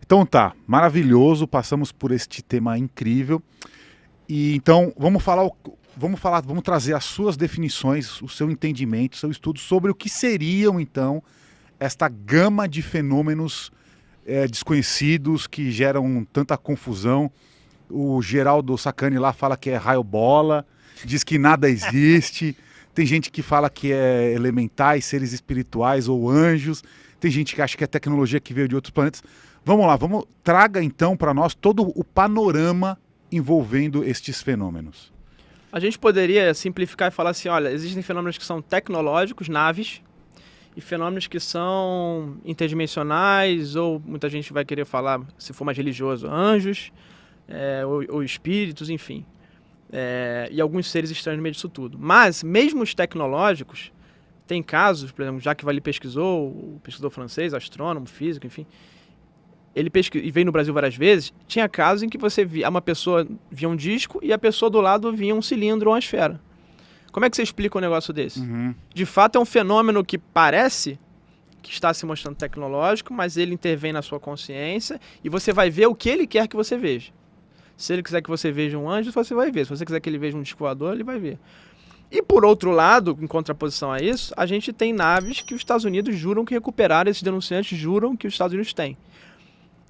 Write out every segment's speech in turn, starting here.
Então tá, maravilhoso, passamos por este tema incrível. E então vamos trazer as suas definições, o seu entendimento, o seu estudo sobre o que seriam então esta gama de fenômenos desconhecidos que geram tanta confusão. O Geraldo Sacani lá fala que é raio-bola, diz que nada existe. Tem gente que fala que é elementais, seres espirituais ou anjos. Tem gente que acha que é tecnologia que veio de outros planetas. Vamos lá, traga então para nós todo o panorama envolvendo estes fenômenos. A gente poderia simplificar e falar assim, olha, existem fenômenos que são tecnológicos, naves, e fenômenos que são interdimensionais, ou muita gente vai querer falar, se for mais religioso, anjos, ou espíritos, enfim. E alguns seres estranhos no meio disso tudo. Mas, mesmo os tecnológicos, tem casos, por exemplo, Jacques Vallée pesquisou, o pesquisador francês, astrônomo, físico, enfim, ele e veio no Brasil várias vezes, tinha casos em que você via, uma pessoa via um disco e a pessoa do lado via um cilindro ou uma esfera. Como é que você explica um negócio desse? De fato, é um fenômeno que parece que está se mostrando tecnológico, mas ele intervém na sua consciência e você vai ver o que ele quer que você veja. Se ele quiser que você veja um anjo, você vai ver. Se você quiser que ele veja um disco voador, ele vai ver. E por outro lado, em contraposição a isso, a gente tem naves que os Estados Unidos juram que recuperaram, esses denunciantes juram que os Estados Unidos têm.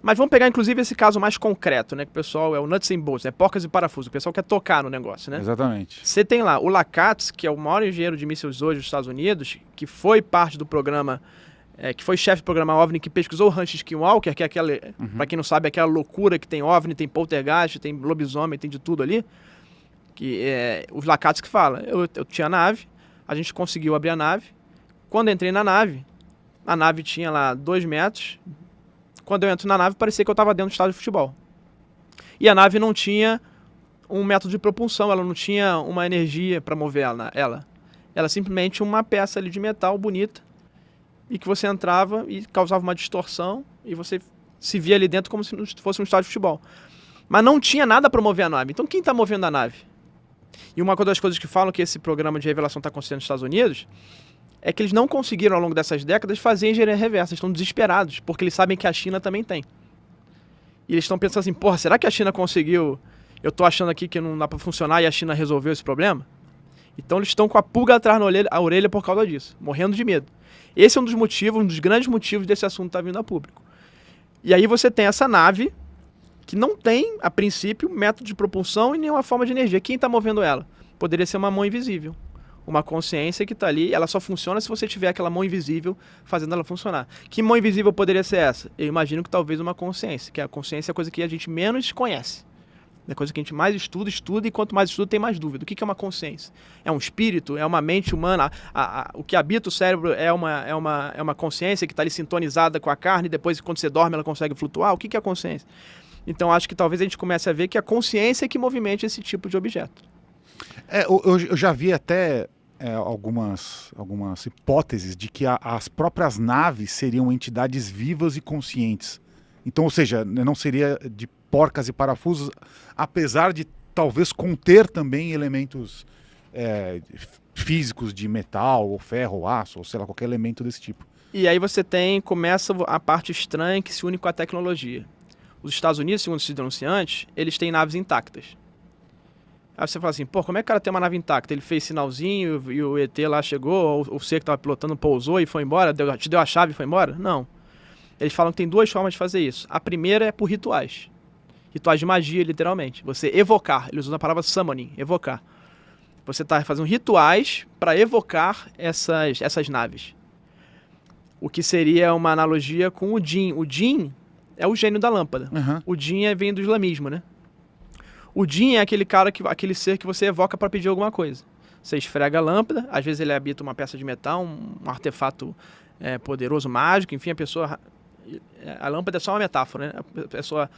Mas vamos pegar, inclusive, esse caso mais concreto, né? Que o pessoal é o nuts and bolts, porcas e parafusos. O pessoal quer tocar no negócio, né? Exatamente. Você tem lá o Lakats, que é o maior engenheiro de mísseis hoje dos Estados Unidos, que foi parte do programa, que foi chefe do programa OVNI, que pesquisou o Rancho Skinwalker, que é aquela, pra quem não sabe, aquela loucura que tem OVNI, tem poltergeist, tem lobisomem, tem de tudo ali. Os Lakats que falam, eu tinha a nave, a gente conseguiu abrir a nave. Quando eu entrei na nave, a nave tinha lá 2 metros. Quando eu entro na nave, parecia que eu estava dentro do estádio de futebol. E a nave não tinha um método de propulsão, ela não tinha uma energia para mover ela. Ela simplesmente uma peça ali de metal bonita, e que você entrava e causava uma distorção, e você se via ali dentro como se fosse um estádio de futebol. Mas não tinha nada para mover a nave. Então quem está movendo a nave? E uma das coisas que falam que esse programa de revelação está acontecendo nos Estados Unidos é que eles não conseguiram, ao longo dessas décadas, fazer engenharia reversa. Eles estão desesperados, porque eles sabem que a China também tem. E eles estão pensando assim, porra, será que a China conseguiu... Eu tô achando aqui que não dá para funcionar e a China resolveu esse problema? Então eles estão com a pulga atrás na orelha por causa disso, morrendo de medo. Esse é um dos motivos, um dos grandes motivos desse assunto estar vindo a público. E aí você tem essa nave que não tem, a princípio, método de propulsão e nenhuma forma de energia. Quem está movendo ela? Poderia ser uma mão invisível. Uma consciência que está ali, ela só funciona se você tiver aquela mão invisível fazendo ela funcionar. Que mão invisível poderia ser essa? Eu imagino que talvez uma consciência, que a consciência é a coisa que a gente menos conhece. É a coisa que a gente mais estuda, e quanto mais estuda, tem mais dúvida. O que é uma consciência? É um espírito? É uma mente humana? O que habita o cérebro é uma consciência que está ali sintonizada com a carne, e depois, quando você dorme, ela consegue flutuar? O que é a consciência? Então, acho que talvez a gente comece a ver que a consciência é que movimenta esse tipo de objeto. Eu já vi até algumas hipóteses de que as próprias naves seriam entidades vivas e conscientes. Então, ou seja, não seria de porcas e parafusos, apesar de talvez conter também elementos físicos de metal, ou ferro, ou aço, ou sei lá, qualquer elemento desse tipo. E aí começa a parte estranha que se une com a tecnologia. Os Estados Unidos, segundo esses denunciantes, eles têm naves intactas. Aí você fala assim, pô, como é que o cara tem uma nave intacta? Ele fez sinalzinho e o ET lá chegou, ou o ser que estava pilotando pousou e foi embora, te deu a chave e foi embora? Não. Eles falam que tem 2 formas de fazer isso. A primeira é por rituais. Rituais de magia, literalmente. Você evocar. Eles usam a palavra summoning, evocar. Você está fazendo rituais para evocar essas naves. O que seria uma analogia com o Jinn. O Jinn é o gênio da lâmpada. O Jinn vem do islamismo, né? O Jinn é aquele ser que você evoca para pedir alguma coisa. Você esfrega a lâmpada, às vezes ele habita uma peça de metal, um artefato poderoso, mágico, enfim, a lâmpada é só uma metáfora, né? A pessoa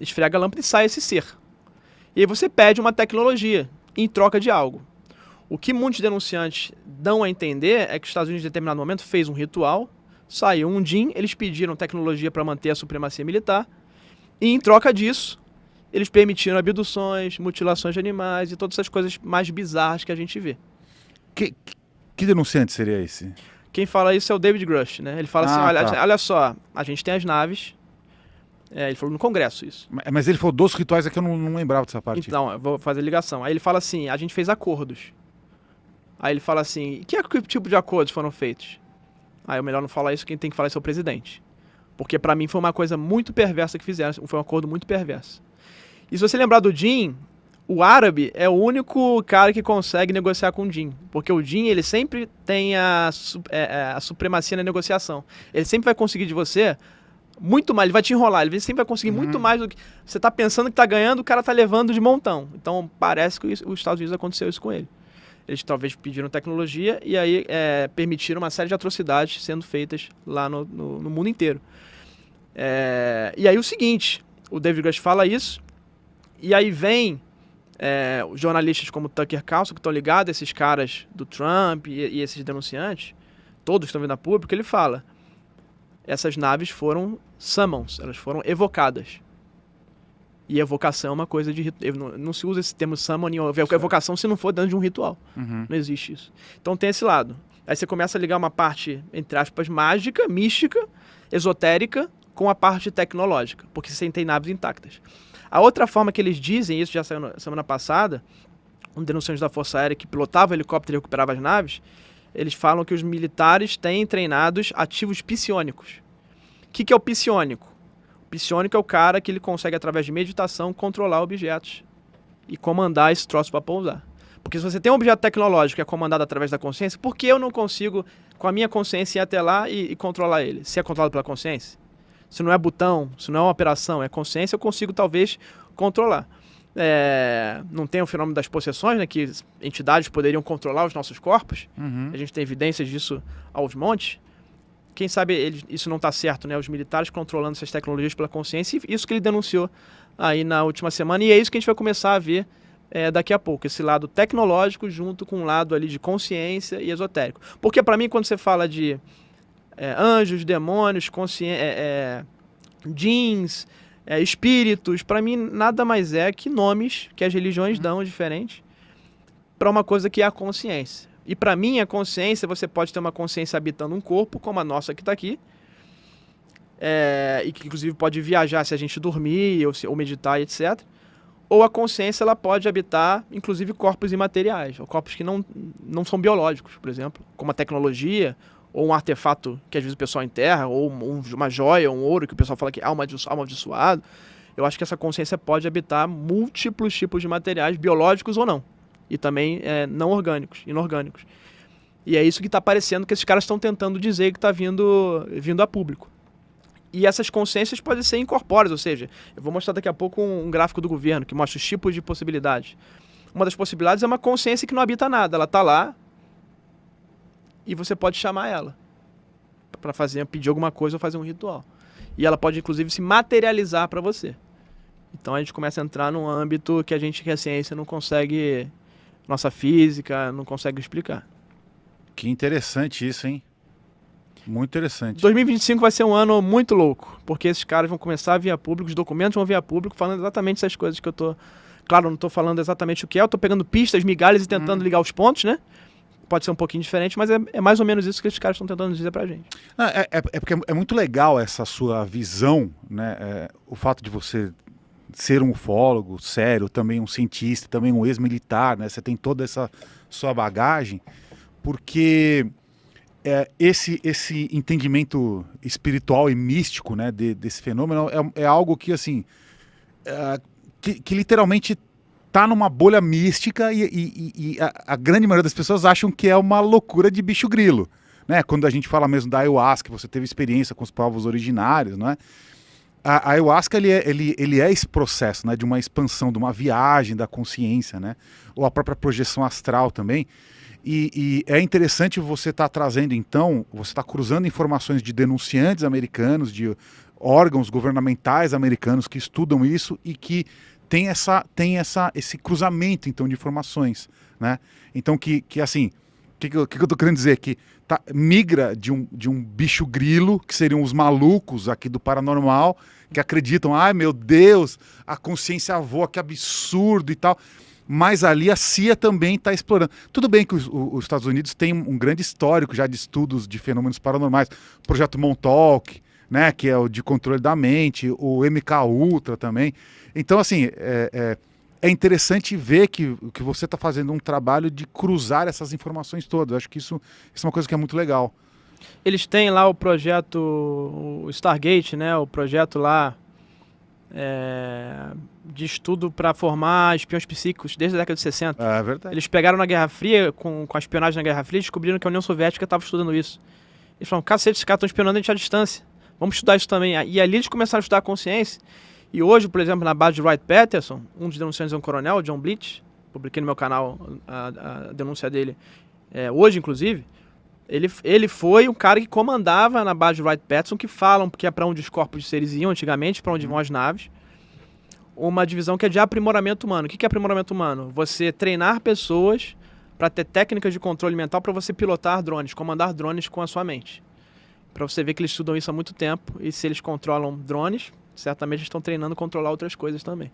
esfrega a lâmpada e sai esse ser. E aí você pede uma tecnologia em troca de algo. O que muitos denunciantes dão a entender é que os Estados Unidos, em determinado momento, fez um ritual, saiu um Jinn, eles pediram tecnologia para manter a supremacia militar, e em troca disso, eles permitiram abduções, mutilações de animais e todas essas coisas mais bizarras que a gente vê. Que denunciante seria esse? Quem fala isso é o David Grush, né? Ele fala assim, olha só, a gente tem as naves, Ele falou no Congresso isso. Mas ele falou dos rituais, é que eu não lembrava dessa parte. Então, eu vou fazer ligação. Aí ele fala assim, a gente fez acordos. Aí ele fala assim, que tipo de acordos foram feitos? Aí é melhor não falar isso, quem tem que falar isso é o presidente. Porque pra mim foi uma coisa muito perversa que fizeram, foi um acordo muito perverso. E se você lembrar do Jim, o árabe é o único cara que consegue negociar com o Jim. Porque o Jim, ele sempre tem a supremacia na negociação. Ele sempre vai conseguir de você muito mais, ele vai te enrolar, ele sempre vai conseguir muito mais do que você tá pensando que tá ganhando, o cara tá levando de montão. Então parece que os Estados Unidos aconteceu isso com ele. Eles talvez pediram tecnologia e aí permitiram uma série de atrocidades sendo feitas lá no mundo inteiro. E aí o seguinte, o David Grush fala isso, e aí vem os jornalistas como Tucker Carlson, que estão ligados a esses caras do Trump e esses denunciantes, todos estão vindo a público, ele fala, essas naves foram summons, elas foram evocadas. E evocação é uma coisa de ritual. Não se usa esse termo summon em evocação se não for dentro de um ritual. Não existe isso. Então tem esse lado. Aí você começa a ligar uma parte, entre aspas, mágica, mística, esotérica, com a parte tecnológica, porque você tem naves intactas. A outra forma que eles dizem, isso já saiu na semana passada, um denunciante da Força Aérea que pilotava o helicóptero e recuperava as naves, eles falam que os militares têm treinados ativos psiônicos. O que é o psiônico? O psiônico é o cara que ele consegue, através de meditação, controlar objetos e comandar esse troço para pousar. Porque se você tem um objeto tecnológico que é comandado através da consciência, por que eu não consigo, com a minha consciência, ir até lá e controlar ele? Se é controlado pela consciência? Se não é botão, se não é uma operação, é consciência, eu consigo talvez controlar. Não tem o fenômeno das possessões, né, que entidades poderiam controlar os nossos corpos. A gente tem evidências disso aos montes. Quem sabe isso não está certo, né? Os militares controlando essas tecnologias pela consciência, e isso que ele denunciou aí na última semana, e é isso que a gente vai começar a ver daqui a pouco, esse lado tecnológico junto com um lado ali de consciência e esotérico. Porque para mim, quando você fala de anjos, demônios, djinns, espíritos, para mim nada mais é que nomes que as religiões dão diferentes para uma coisa que é a consciência. E para mim, a consciência, você pode ter uma consciência habitando um corpo, como a nossa que está aqui, e que inclusive pode viajar se a gente dormir ou meditar, etc. Ou a consciência ela pode habitar, inclusive, corpos imateriais, ou corpos que não são biológicos, por exemplo, como a tecnologia, ou um artefato que às vezes o pessoal enterra, ou uma joia, um ouro, que o pessoal fala que é amaldiçoado. Eu acho que essa consciência pode habitar múltiplos tipos de materiais, biológicos ou não. E também não orgânicos, inorgânicos. E é isso que está parecendo que esses caras estão tentando dizer que está vindo a público. E essas consciências podem ser incorpóreas, ou seja, eu vou mostrar daqui a pouco um gráfico do governo que mostra os tipos de possibilidades. Uma das possibilidades é uma consciência que não habita nada, ela está lá e você pode chamar ela para pedir alguma coisa ou fazer um ritual. E ela pode, inclusive, se materializar para você. Então a gente começa a entrar num âmbito que a ciência não consegue, nossa física não consegue explicar. Que interessante isso, hein? Muito interessante. 2025 vai ser um ano muito louco, porque esses caras vão começar a vir a público, os documentos vão vir a público falando exatamente essas coisas que eu tô... Claro, eu não estou falando exatamente o que eu estou pegando pistas, migalhas e tentando ligar os pontos, né? Pode ser um pouquinho diferente, mas é mais ou menos isso que esses caras estão tentando dizer pra gente. Porque é muito legal essa sua visão, né? O fato de você ser um ufólogo sério, também um cientista, também um ex-militar, né? Você tem toda essa sua bagagem, porque esse entendimento espiritual e místico, né, desse fenômeno é algo que, assim, que literalmente tá numa bolha mística e a grande maioria das pessoas acham que é uma loucura de bicho grilo, né? Quando a gente fala mesmo da ayahuasca, você teve experiência com os povos originários, não é? A ayahuasca ele é esse processo, né, de uma expansão, de uma viagem da consciência, né? Ou a própria projeção astral também. E é interessante você estar trazendo, então, você está cruzando informações de denunciantes americanos, de órgãos governamentais americanos que estudam isso e que tem esse cruzamento, então, de informações, né? Então, assim, o que eu estou querendo dizer? Que migra de um bicho grilo, que seriam os malucos aqui do paranormal, que acreditam, ai meu Deus, a consciência voa, que absurdo e tal. Mas ali a CIA também está explorando. Tudo bem que os Estados Unidos têm um grande histórico já de estudos de fenômenos paranormais. O Projeto Montauk, né, que é o de controle da mente, o MK Ultra também. Então, assim, é interessante ver que você está fazendo um trabalho de cruzar essas informações todas. Eu acho que isso é uma coisa que é muito legal. Eles têm lá o projeto, o Stargate, né? O projeto lá de estudo para formar espiões psíquicos desde a década de 60. É verdade. Eles pegaram na Guerra Fria, com a espionagem na Guerra Fria, e descobriram que a União Soviética estava estudando isso. Eles falaram, cacete, esses caras estão espionando a gente à distância. Vamos estudar isso também. E ali eles começaram a estudar a consciência. E hoje, por exemplo, na base de Wright-Patterson, um dos denunciantes é um coronel, John Blitz, publiquei no meu canal a denúncia dele, hoje, inclusive. Ele foi um cara que comandava na base de Wright-Patterson, que falam que é para onde os corpos de seres iam antigamente, para onde vão as naves. Uma divisão que é de aprimoramento humano. O que é aprimoramento humano? Você treinar pessoas para ter técnicas de controle mental para você pilotar drones, comandar drones com a sua mente. Para você ver que eles estudam isso há muito tempo, e se eles controlam drones, certamente estão treinando a controlar outras coisas também.